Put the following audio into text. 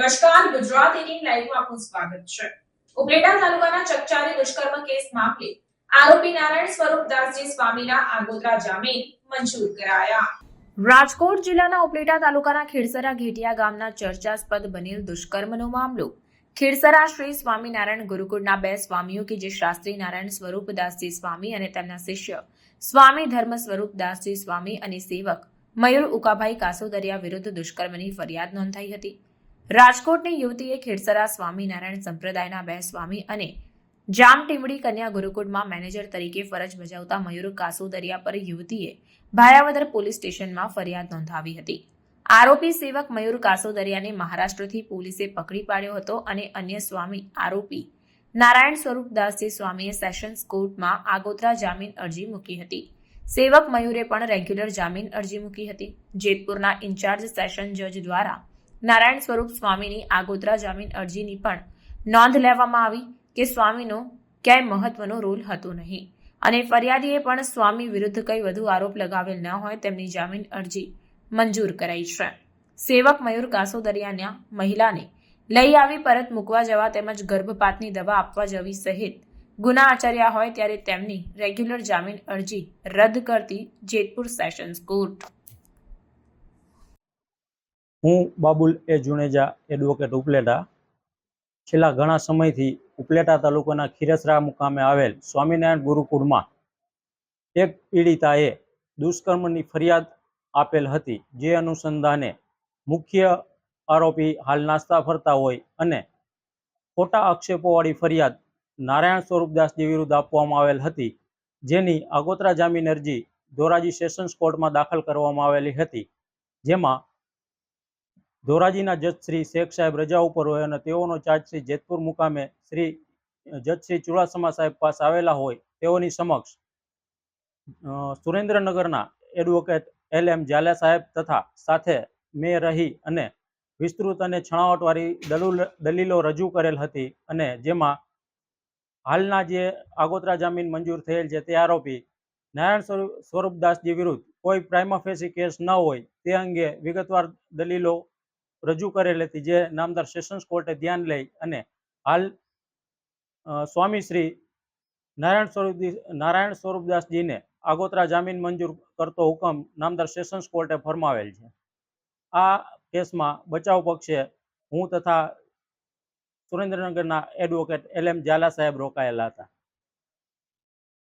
નમસ્કાર, ગુજરાત 18 લાઈવમાં આપનું સ્વાગત છે। ઉપલેટા તાલુકાના ચકચારી દુષ્કર્મ કેસ મામલે આરોપી નારાયણ સ્વરૂપદાસજી સ્વામીના આગોતરા જામીન મંજૂર કરાયા। રાજકોટ જિલ્લાના ઉપલેટા તાલુકાના ખેડસરા ઘેટિયા ગામના ચર્ચાસ્પદ બનેલ દુષ્કર્મનો મામલો ખેડસરા શ્રી સ્વામિનારાયણ ગુરુકુળના બે સ્વામીઓ કે જે શાસ્ત્રી નારાયણ સ્વરૂપદાસજી સ્વામી અને તેમના શિષ્ય સ્વામી ધર્મ સ્વરૂપદાસજી સ્વામી અને સેવક મયુર ઉકાભાઈ કાસોદરિયા વિરુદ્ધ દુષ્કર્મની ફરિયાદ નોંધાઈ હતી। રાજકોટની યુવતીએ ખેડસરા સ્વામિનારાયણ સંપ્રદાયના બે સ્વામી અને જામટીમડી કન્યા ગુરુકુળમાં મેનેજર તરીકે ફરજ બજાવતા મયુર કાસોદરિયા પર યુવતીએ ભાયાવદર પોલીસ સ્ટેશનમાં ફરિયાદ નોંધાવી હતી। આરોપી સેવક મયુર કાસોદરિયાને મહારાષ્ટ્રથી પોલીસે પકડી પાડ્યો હતો અને અન્ય સ્વામી આરોપી નારાયણ સ્વરૂપદાસજી સ્વામીએ સેશન્સ કોર્ટમાં આગોતરા જામીન અરજી મૂકી હતી। સેવક મયુરે પણ રેગ્યુલર જામીન અરજી મૂકી હતી। જેતપુરના ઇન્ચાર્જ સેશન જજ દ્વારા નારાયણ સ્વરૂપ સ્વામીની આગોતરા જામીન અરજીની પણ નોંધ લેવામાં આવી કે સ્વામીનો ક્યાંય મહત્વનો રોલ હતો નહીં અને ફરિયાદીએ પણ સ્વામી વિરુદ્ધ કંઈ વધુ આરોપ લગાવેલ ન હોય તેમની જામીન અરજી મંજૂર કરાઈ છે। સેવક મયુર કાસોદરિયાના મહિલાને લઈ આવી પરત મૂકવા જવા તેમજ ગર્ભપાતની દવા આપવા જવી સહિત ગુના આચર્યા હોય ત્યારે તેમની રેગ્યુલર જામીન અરજી રદ કરતી જેતપુર સેશન્સ કોર્ટ। હું બાબુલ એ જુનેજા એડવોકેટ ઉપલેટા છેલ્લા ઘણા સમયથી ઉપલેટા તાલુકાના ખીરસરા મુકામે આવેલ સ્વામિનારાયણ ગુરુકુળમાં એક પીડિતાએ દુષ્કર્મની ફરિયાદ આપેલ હતી। જે અનુસંધાને મુખ્ય આરોપી હાલ નાસ્તા ફરતા હોય અને ખોટા આક્ષેપોવાળી ફરિયાદ નારાયણ સ્વરૂપદાસજી વિરુદ્ધ આપવામાં આવેલ હતી। જેની આગોતરા જામીન અરજી ધોરાજી સેશન્સ કોર્ટમાં દાખલ કરવામાં આવેલી હતી। જેમાં ધોરાજીના જજ શ્રી શેખ સાહેબ રજા ઉપર હોય અને તેઓનો ચાર્જ શ્રી જેતપુર મુકામે શ્રી જજ શ્રી ચુડાસમા સાહેબ પાસે આવેલા હોય તેઓની સમક્ષ સુરેન્દ્રનગરના એડવોકેટ LM ઝાલા સાહેબ તથા સાથે મેં રહી અને વિસ્તૃત અને છણાવટવાળી દલીલો રજૂ કરેલ હતી અને જેમાં હાલના જે આગોતરા જામીન મંજૂર થયેલ છે તે આરોપી નારાયણ સ્વરૂપદાસજી વિરુદ્ધ કોઈ પ્રાઇમા ફેસી કેસ ન હોય તે અંગે વિગતવાર દલીલો રજૂ કરેલ હતી। જે નામદાર સેશન્સ કોર્ટે ધ્યાન લઈ અને હાલ સ્વામી શ્રી નારાયણ સ્વરૂપદાસજીને આગોતરા જામીન મંજૂર કરતો હુકમ નામદાર સેશન્સ કોર્ટે ફરમાવેલ છે। આ કેસમાં બચાવ પક્ષે હું તથા સુરેન્દ્રનગરના એડવોકેટ LM ઝાલા સાહેબ રોકાયેલા હતા।